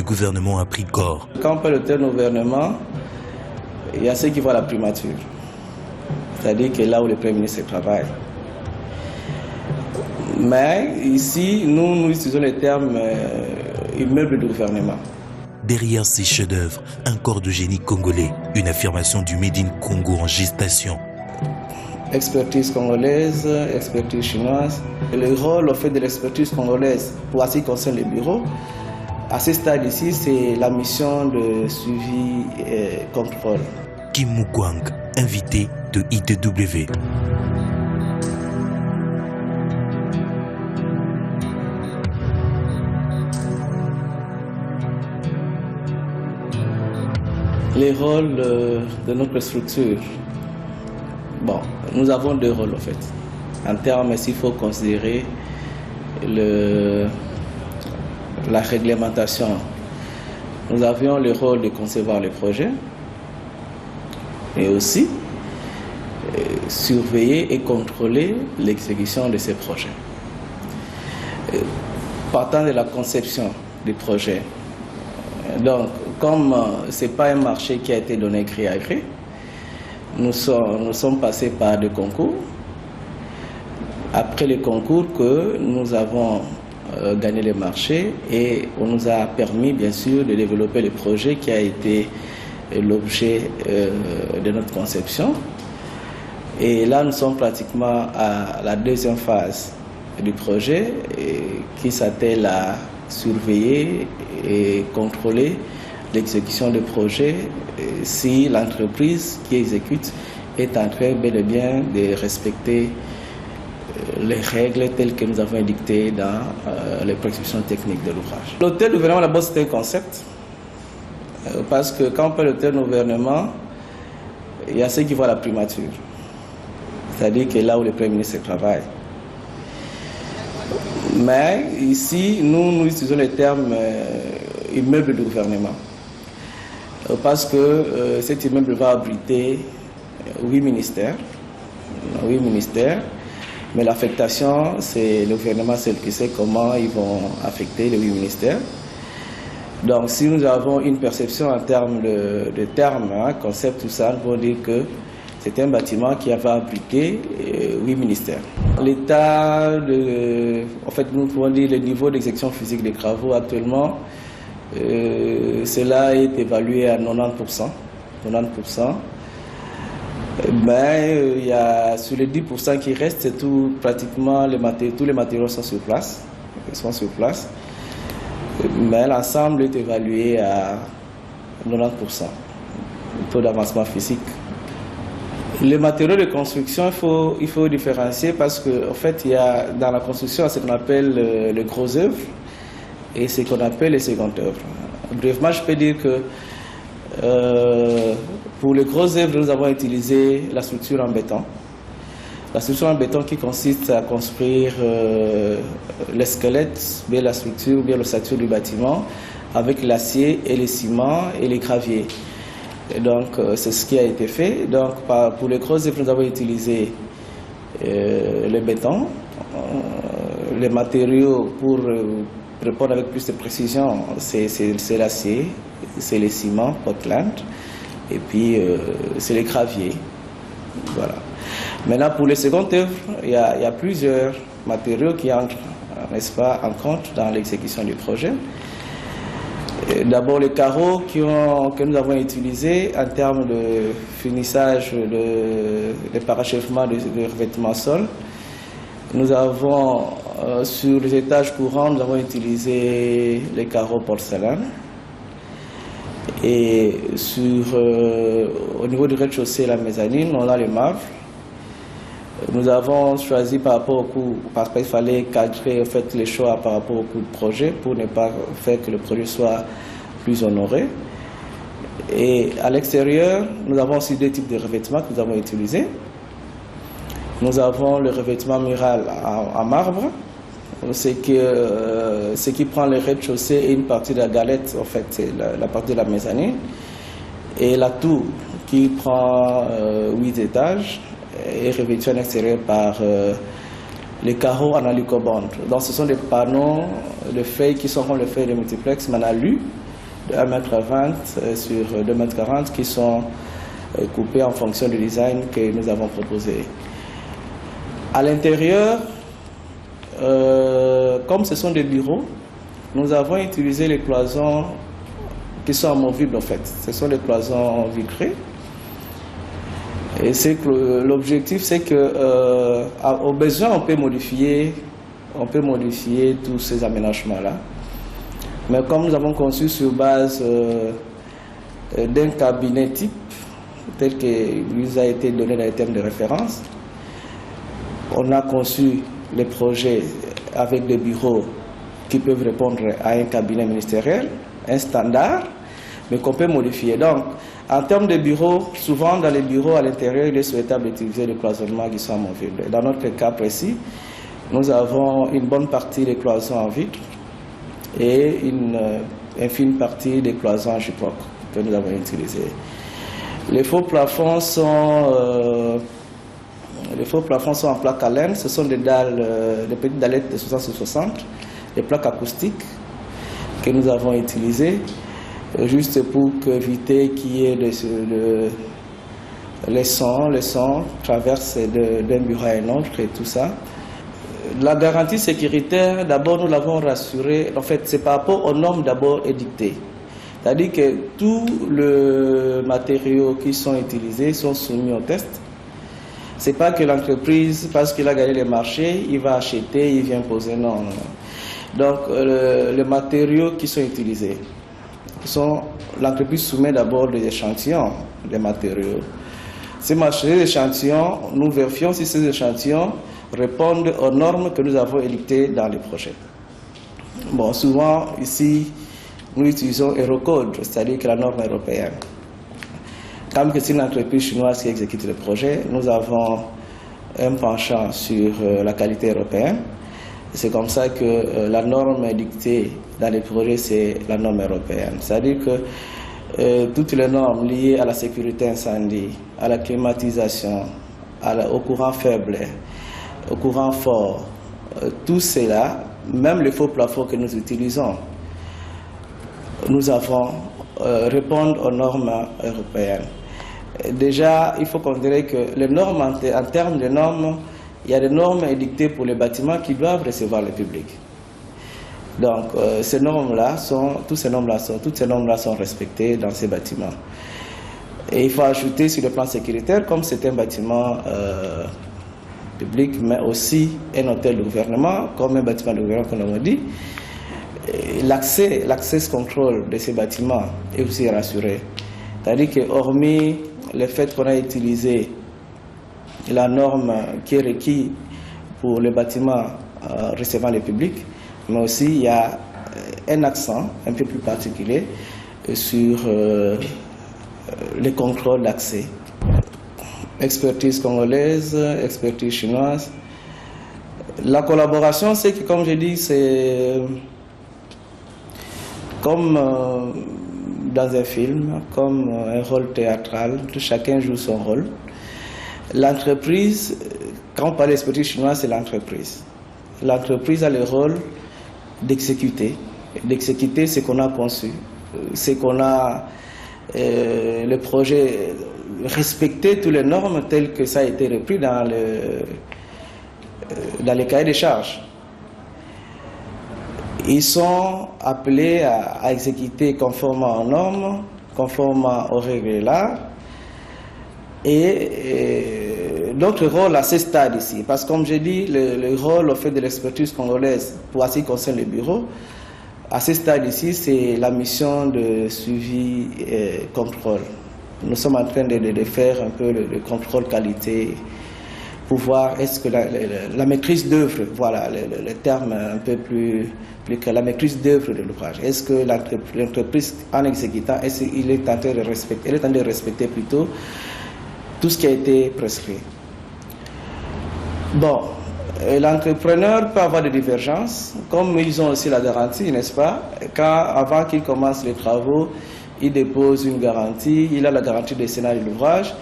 gouvernement a pris corps. Quand on parle de turnover, il y a ceux qui voient la primature. C'est-à-dire que là où le Premier ministre travaille. Mais ici, nous utilisons le terme immeuble de gouvernement. Derrière ces chefs-d'œuvre, un corps de génie congolais, une affirmation du Made in Congo en gestation. Expertise congolaise, expertise chinoise. Le rôle au fait de l'expertise congolaise pour ce qui concerne les bureaux, à ce stade ici, c'est la mission de suivi et contrôle. Kim Mukwang, invité de ITW. Les rôles de notre structure. Bon, nous avons deux rôles en fait. En termes, s'il faut considérer la réglementation. Nous avions le rôle de concevoir les projets et aussi surveiller et contrôler l'exécution de ces projets. Partant de la conception des projets, donc comme ce n'est pas un marché qui a été donné gré à gré, nous sommes passés par des concours. Après les concours que nous avons gagné les marchés et on nous a permis bien sûr de développer le projet qui a été l'objet de notre conception. Et là nous sommes pratiquement à la deuxième phase du projet qui s'attelle à surveiller et contrôler l'exécution du projet si l'entreprise qui exécute est en train bel et bien de respecter les règles telles que nous avons édictées dans les prescriptions techniques de l'ouvrage. L'hôtel de gouvernement, d'abord, c'est un concept, parce que quand on parle d'hôtel de gouvernement, il y a ceux qui voient la primature, c'est-à-dire que là où le Premier ministre travaille. Mais ici, nous utilisons le terme immeuble de gouvernement, parce que cet immeuble va abriter 8 ministères. Mais l'affectation, c'est le gouvernement seul qui sait comment ils vont affecter les 8 ministères. Donc si nous avons une perception en termes de termes, concept, tout ça, nous pouvons dire que c'est un bâtiment qui va abriter 8 ministères. L'état, en fait, nous pouvons dire le niveau d'exécution physique des travaux actuellement, cela est évalué à 90%. Mais il y a sur les 10% qui restent, c'est tout, pratiquement tous les matériaux sont sur place. Mais l'ensemble est évalué à 90%, le taux d'avancement physique. Les matériaux de construction, il faut différencier parce qu'en fait, il y a dans la construction ce qu'on appelle les gros œuvres et ce qu'on appelle les secondes œuvres. Brièvement, je peux dire que pour les grosses œuvres, nous avons utilisé la structure en béton. La structure en béton qui consiste à construire les squelettes, bien la structure, bien l'ossature du bâtiment, avec l'acier et les ciments et les graviers. Et donc, c'est ce qui a été fait. Donc, pour les grosses œuvres, nous avons utilisé le béton, les matériaux pour répondre avec plus de précision, c'est l'acier, c'est les ciments, Portland, et puis c'est les graviers. Voilà. Maintenant, pour les secondes œuvres, il y a plusieurs matériaux qui entrent, n'est-ce pas, en compte dans l'exécution du projet. D'abord, les carreaux que nous avons utilisés en termes de finissage, de parachèvement de revêtement sol. Nous avons, sur les étages courants, nous avons utilisé les carreaux porcelaine. Et au niveau du rez-de-chaussée, la mezzanine, on a le marbre. Nous avons choisi par rapport au coût, parce qu'il fallait cadrer en fait, les choix par rapport au coût de projet pour ne pas faire que le projet soit plus honoré. Et à l'extérieur, nous avons aussi deux types de revêtements que nous avons utilisés. Nous avons le revêtement mural en marbre, ce qui prend le rez-de-chaussée et une partie de la galette, en fait, c'est la partie de la mezzanine. Et la tour qui prend 8 étages est revêtue à l'extérieur par les carreaux en alucobond. Donc ce sont des panneaux de feuilles qui sont comme les feuilles de multiplex, mais en alu, de 1,20 m sur 2,40 m qui sont coupés en fonction du design que nous avons proposé. À l'intérieur, comme ce sont des bureaux, nous avons utilisé les cloisons qui sont amovibles en fait. Ce sont des cloisons vitrées. Et l'objectif, c'est que au besoin, on peut modifier tous ces aménagements-là. Mais comme nous avons conçu sur base d'un cabinet type, tel qu'il nous a été donné dans les termes de référence, on a conçu les projets avec des bureaux qui peuvent répondre à un cabinet ministériel, un standard, mais qu'on peut modifier. Donc, en termes de bureaux, souvent dans les bureaux à l'intérieur, il est souhaitable d'utiliser des cloisonnements qui sont amovibles. Dans notre cas précis, nous avons une bonne partie des cloisons en vitre et une infime partie des cloisons en gyproc que nous avons utilisées. Les faux plafonds sont en plaques à laine. Ce sont des dalles, des petites dallettes de 60 sur 60, des plaques acoustiques que nous avons utilisées juste pour éviter qu'il y ait les sons traversent d'un bureau à un autre et tout ça. La garantie sécuritaire, d'abord nous l'avons rassurée, en fait c'est par rapport aux normes d'abord édictées. C'est-à-dire que tous les matériaux qui sont utilisés sont soumis au test. Ce n'est pas que l'entreprise, parce qu'il a gagné les marchés, il va acheter, il vient poser, non. Donc les matériaux qui sont utilisés, l'entreprise soumet d'abord des échantillons des matériaux. Ces échantillons, nous vérifions si ces échantillons répondent aux normes que nous avons édictées dans les projets. Bon, souvent ici, nous utilisons Eurocode, c'est-à-dire que la norme européenne. Comme que c'est une entreprise chinoise qui exécute le projet, nous avons un penchant sur la qualité européenne. C'est comme ça que la norme dictée dans les projets, c'est la norme européenne. C'est-à-dire que toutes les normes liées à la sécurité incendie, à la climatisation, au courant faible, au courant fort, tout cela, même les faux plafonds que nous utilisons, nous avons répondre aux normes européennes. Déjà, il faut considérer que les normes, en termes de normes, il y a des normes édictées pour les bâtiments qui doivent recevoir le public. Donc, toutes ces normes-là sont respectées dans ces bâtiments. Et il faut ajouter sur le plan sécuritaire, comme c'est un bâtiment public, mais aussi un hôtel de gouvernement, comme un bâtiment de gouvernement, comme on a dit, l'access control de ces bâtiments est aussi rassuré. C'est-à-dire que, hormis le fait qu'on a utilisé la norme qui est requise pour les bâtiments recevant le public, mais aussi il y a un accent un peu plus particulier sur les contrôles d'accès. Expertise congolaise, expertise chinoise. La collaboration, c'est que, comme je dis, c'est comme dans un film, comme un rôle théâtral, chacun joue son rôle. L'entreprise, quand on parle d'expertise chinoise, c'est l'entreprise. L'entreprise a le rôle d'exécuter ce qu'on a conçu, ce qu'on a, le projet, respecter toutes les normes telles que ça a été repris dans les cahiers des charges. Ils sont appelés à exécuter conformément aux normes, conformément aux règles là. Et notre rôle à ce stade ici, parce que comme j'ai dit, le rôle au fait de l'expertise congolaise pour ce qui concerne les bureaux, à ce stade ici, c'est la mission de suivi et contrôle. Nous sommes en train de faire un peu le contrôle qualité pour voir est-ce que la maîtrise d'œuvre, voilà le terme un peu plus que la maîtrise d'œuvre de l'ouvrage. Est-ce que l'entreprise en exécutant, est-ce qu'il est en train de respecter, elle est en train de respecter plutôt tout ce qui a été prescrit. Bon, l'entrepreneur peut avoir des divergences, comme ils ont aussi la garantie, n'est-ce pas? Avant qu'il commence les travaux, il dépose une garantie, il a la garantie des scénarios de l'ouvrage.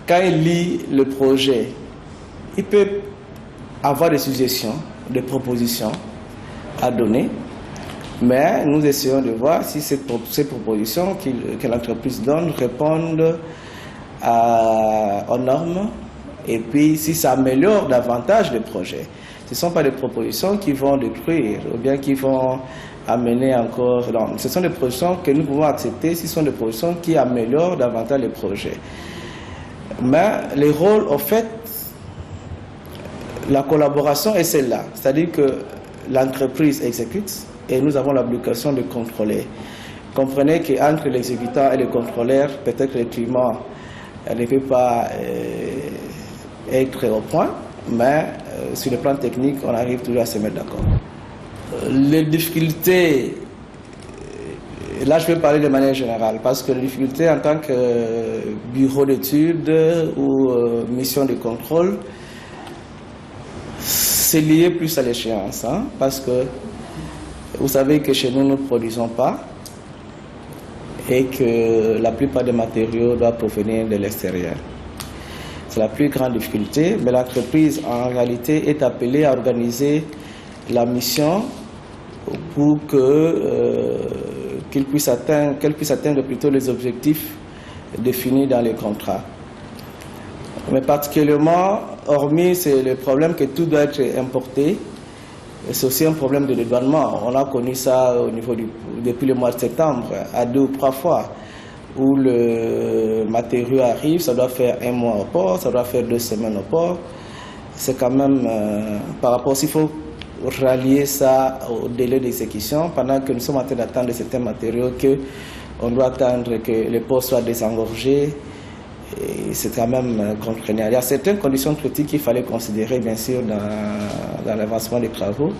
Quand il lit le projet, il peut avoir des suggestions, des propositions à donner Mais nous essayons de voir si ces propositions que l'entreprise donne répondent aux normes et puis si ça améliore davantage le projet. Ce ne sont pas des propositions qui vont détruire ou bien qui vont amener encore... Non, ce sont des propositions que nous pouvons accepter si ce sont des propositions qui améliorent davantage le projet. Mais les rôles, en fait, la collaboration est celle-là. C'est-à-dire que l'entreprise exécute et nous avons l'obligation de contrôler. Comprenez qu'entre l'exécutant et le contrôleur, peut-être que le climat ne peut pas être au point, mais sur le plan technique, on arrive toujours à se mettre d'accord. Les difficultés, là je vais parler de manière générale, parce que les difficultés en tant que bureau d'études ou mission de contrôle, c'est lié plus à l'échéance, hein, parce que vous savez que chez nous, nous ne produisons pas et que la plupart des matériaux doivent provenir de l'extérieur. C'est la plus grande difficulté, mais l'entreprise en réalité est appelée à organiser la mission pour qu'elle puisse atteindre plutôt les objectifs définis dans les contrats. Mais particulièrement, hormis le problème que tout doit être importé, c'est aussi un problème de dédouanement. On a connu ça au niveau depuis le mois de septembre, à 2 ou 3 fois, où le matériau arrive, ça doit faire 1 mois au port, ça doit faire 2 semaines au port. C'est quand même, par rapport, s'il faut rallier ça au délai d'exécution, pendant que nous sommes en train d'attendre certains matériaux, qu'on doit attendre que les ports soient désengorgés, c'est quand même contraignant. Il y a certaines conditions critiques qu'il fallait considérer, bien sûr, dans l'avancement des travaux.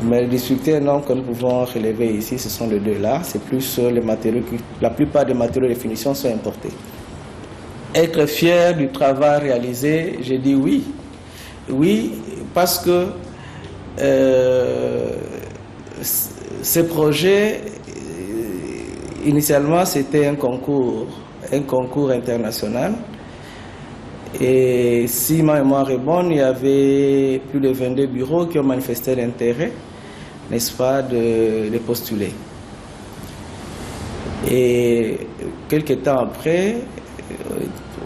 Mais les difficultés que nous pouvons relever ici, ce sont les deux là. C'est plus les matériaux, la plupart des matériaux de finition sont importés. Être fier du travail réalisé, j'ai dit oui. Oui, parce que ce projet, initialement, c'était un concours international. Et si ma mémoire est bonne, il y avait plus de 22 bureaux qui ont manifesté l'intérêt, n'est-ce pas, de postuler. Et quelques temps après,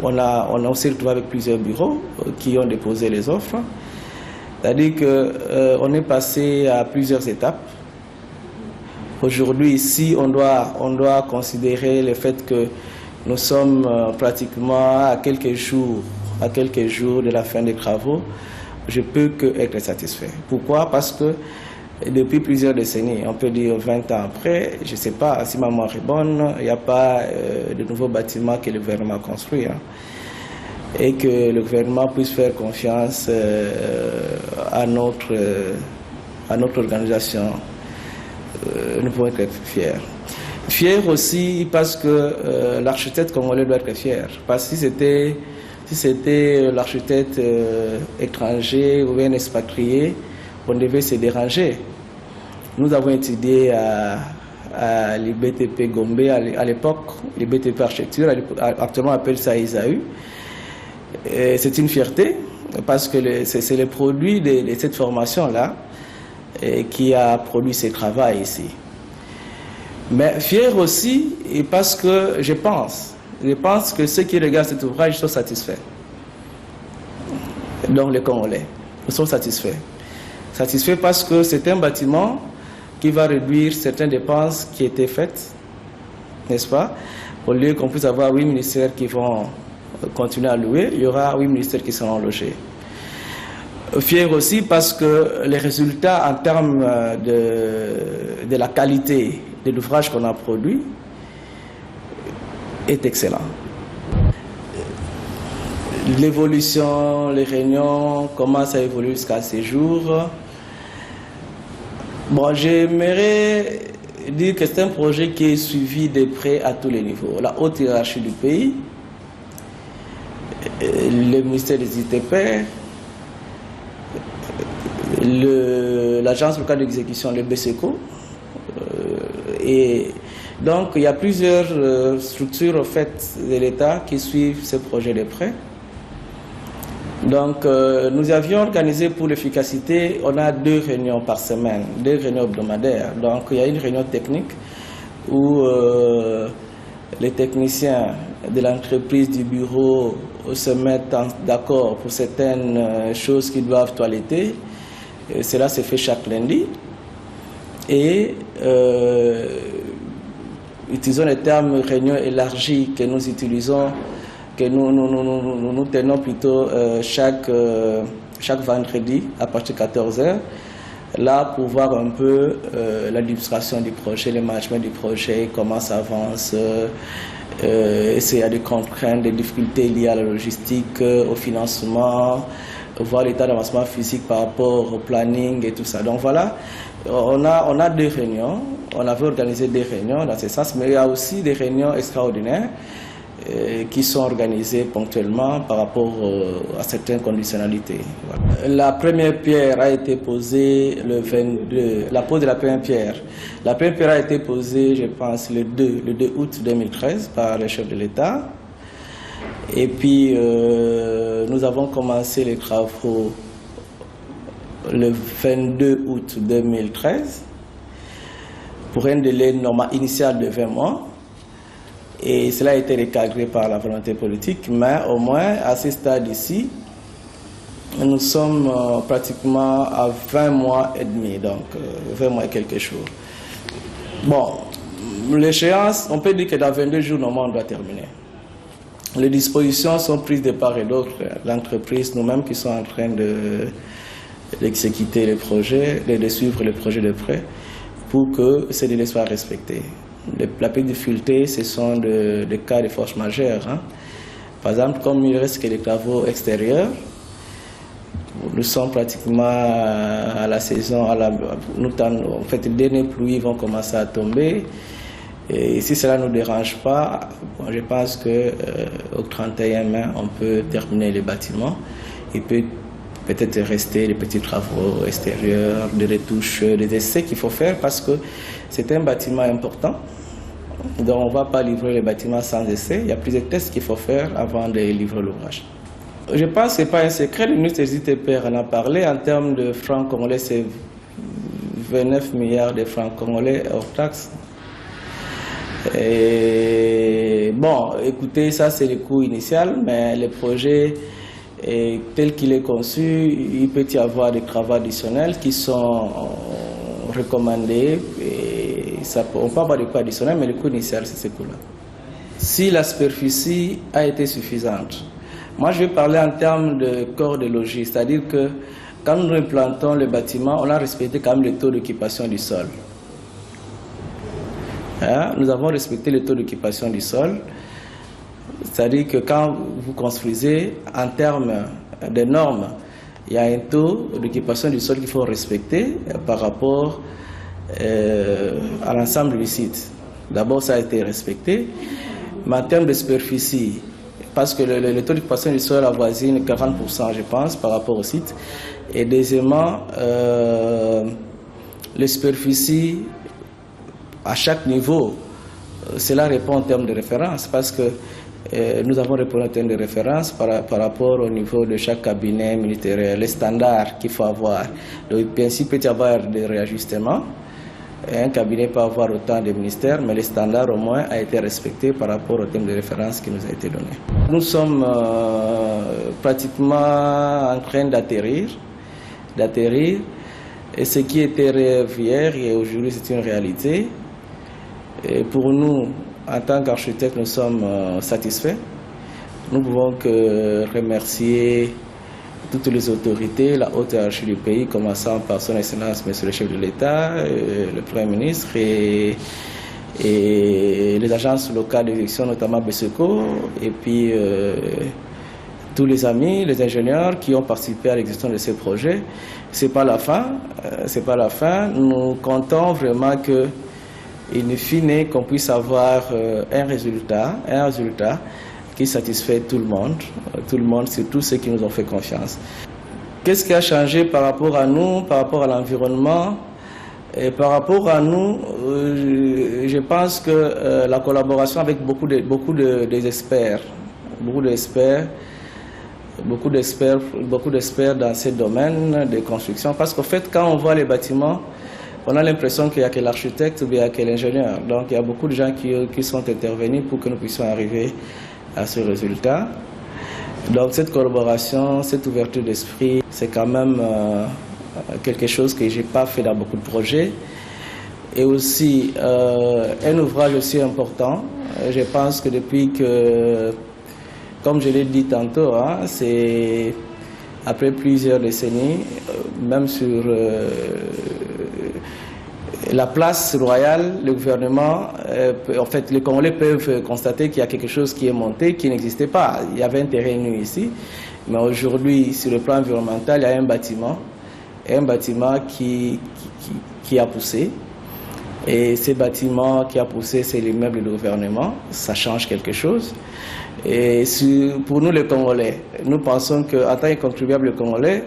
on a aussi retrouvé avec plusieurs bureaux qui ont déposé les offres. C'est-à-dire qu'on est passé à plusieurs étapes. Aujourd'hui, ici, on doit considérer le fait que nous sommes pratiquement à quelques jours de la fin des travaux. Je peux que être satisfait. Pourquoi? Parce que depuis plusieurs décennies, on peut dire 20 ans après, je ne sais pas si ma mémoire est bonne, il n'y a pas de nouveaux bâtiments que le gouvernement construit. Hein, et que le gouvernement puisse faire confiance à notre organisation. Nous pouvons être fiers. Fier aussi parce que l'architecte congolais doit être fier. Parce que si c'était l'architecte étranger ou bien expatrié, on devait se déranger. Nous avons étudié à l'IBTP Gombe à l'époque, l'IBTP Architecture, actuellement on appelle ça ISAU. C'est une fierté parce que c'est le produit de cette formation-là qui a produit ce travail ici. Mais fier aussi parce que je pense que ceux qui regardent cet ouvrage sont satisfaits. Donc les Congolais, nous sommes satisfaits. Satisfaits parce que c'est un bâtiment qui va réduire certaines dépenses qui étaient faites, n'est-ce pas? Au lieu qu'on puisse avoir 8 ministères qui vont continuer à louer, il y aura 8 ministères qui seront logés. Fier aussi parce que les résultats en termes de la qualité de l'ouvrage qu'on a produit est excellent. L'évolution, les réunions, comment ça évolue jusqu'à ces jours. Bon, j'aimerais dire que c'est un projet qui est suivi de près à tous les niveaux. La haute hiérarchie du pays, le ministère des ITP, l'agence locale d'exécution, le BSECO. Et donc, il y a plusieurs structures en fait, de l'État qui suivent ce projet de près. Donc, nous avions organisé pour l'efficacité, on a 2 réunions par semaine, 2 réunions hebdomadaires. Donc, il y a une réunion technique où les techniciens de l'entreprise, du bureau se mettent d'accord pour certaines choses qui doivent toiletter. Et cela se fait chaque lundi. Et utilisons les termes réunion élargie que nous utilisons, que nous tenons plutôt chaque vendredi à partir de 14h, là pour voir un peu l'administration du projet, le management du projet, comment ça avance, s'il y a des contraintes, des difficultés liées à la logistique, au financement, voir l'état d'avancement physique par rapport au planning et tout ça. Donc voilà, on a 2 réunions, on avait organisé 2 réunions dans ce sens, mais il y a aussi des réunions extraordinaires qui sont organisées ponctuellement par rapport à certaines conditionnalités. Voilà. La première pierre a été posée le 22, la pose de la première pierre. La première pierre a été posée, je pense, le 2 août 2013 par le chef de l'État. Et puis, nous avons commencé les travaux le 22 août 2013 pour un délai normal initial de 20 mois. Et cela a été recadré par la volonté politique, mais au moins à ce stade ici, nous sommes pratiquement à 20 mois et demi, donc 20 mois et quelques jours. Bon, l'échéance, on peut dire que dans 22 jours, normalement, on doit terminer. Les dispositions sont prises de part et d'autre. L'entreprise, nous-mêmes qui sommes en train d'exécuter les projets, de suivre les projets de près, pour que ces délais soient respectés. La petite difficulté, ce sont des cas de force majeure. Hein. Par exemple, comme il ne reste que les travaux extérieurs, nous sommes pratiquement à la saison, en fait, les dernières pluies vont commencer à tomber. Et si cela ne nous dérange pas, je pense qu'au 31 mai, on peut terminer les bâtiments. Il peut peut-être rester les petits travaux extérieurs, des retouches, des essais qu'il faut faire parce que c'est un bâtiment important. Donc on ne va pas livrer les bâtiments sans essai. Il y a plusieurs tests qu'il faut faire avant de livrer l'ouvrage. Je pense que ce n'est pas un secret, le ministre des ITPR en a parlé. En termes de francs congolais, c'est 29 milliards de francs congolais hors taxes. Et bon, écoutez, ça c'est le coût initial, mais le projet tel qu'il est conçu, il peut y avoir des travaux additionnels qui sont recommandés. Et ça, on peut avoir des coûts additionnels, mais le coût initial c'est ce coût-là. Si la superficie a été suffisante, moi je vais parler en termes de corps de logis, c'est-à-dire que quand nous implantons le bâtiment, on a respecté quand même le taux d'occupation du sol. Hein? Nous avons respecté le taux d'occupation du sol, c'est-à-dire que quand vous construisez, en termes de normes, il y a un taux d'occupation du sol qu'il faut respecter par rapport à l'ensemble du site. D'abord, ça a été respecté, mais en termes de superficie, parce que le taux d'occupation du sol avoisine 40%, je pense, par rapport au site. Et deuxièmement, les superficies à chaque niveau, cela répond en termes de référence, parce que nous avons répondu en termes de référence par rapport au niveau de chaque cabinet militaire, les standards qu'il faut avoir. Donc, bien sûr, il peut y avoir des réajustements. Un cabinet peut avoir autant de ministères, mais les standards au moins a été respecté par rapport au thème de référence qui nous a été donné. Nous sommes pratiquement en train d'atterrir. Et ce qui était rêve hier et aujourd'hui c'est une réalité. Et pour nous, en tant qu'architectes, nous sommes satisfaits. Nous ne pouvons que remercier toutes les autorités, la haute hiérarchie du pays, commençant par son excellence, monsieur le chef de l'État, le Premier ministre et les agences locales d'exécution, notamment BESECO, et puis tous les amis, les ingénieurs qui ont participé à l'exécution de ces projets. C'est pas la fin, c'est pas la fin. Nous comptons vraiment que, in fine, qu'on puisse avoir un résultat qui satisfait tout le monde, surtout ceux qui nous ont fait confiance. Qu'est-ce qui a changé par rapport à nous, par rapport à l'environnement? Et par rapport à nous, je pense que la collaboration avec beaucoup d'experts, beaucoup d'experts dans ces domaines de construction, parce qu'en fait, quand on voit les bâtiments, on a l'impression qu'il n'y a que l'architecte ou bien que l'ingénieur. Donc il y a beaucoup de gens qui sont intervenus pour que nous puissions arriver à ce résultat. Donc cette collaboration, cette ouverture d'esprit, c'est quand même quelque chose que je n'ai pas fait dans beaucoup de projets. Et aussi un ouvrage aussi important. Je pense que depuis que, comme je l'ai dit tantôt, hein, c'est après plusieurs décennies, même sur la place royale, le gouvernement, en fait, les Congolais peuvent constater qu'il y a quelque chose qui est monté, qui n'existait pas. Il y avait un terrain nu ici, mais aujourd'hui, sur le plan environnemental, il y a un bâtiment qui a poussé. Et ce bâtiment qui a poussé, c'est l'immeuble du gouvernement. Ça change quelque chose. Et pour nous, les Congolais, nous pensons qu'en tant que contribuables congolais,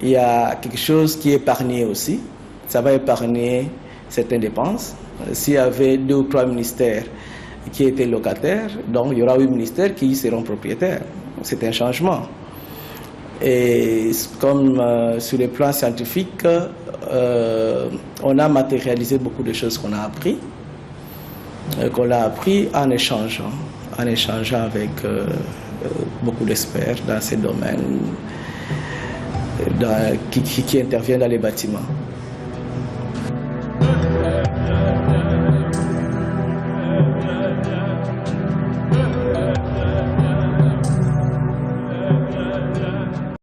il y a quelque chose qui est épargné aussi. Ça va épargner certaines dépenses. S'il y avait 2 ou 3 ministères qui étaient locataires, donc il y aura 8 ministères qui seront propriétaires. C'est un changement. Et comme sur le plan scientifique, on a matérialisé beaucoup de choses qu'on a appris en échangeant avec beaucoup d'experts dans ces domaines qui interviennent dans les bâtiments.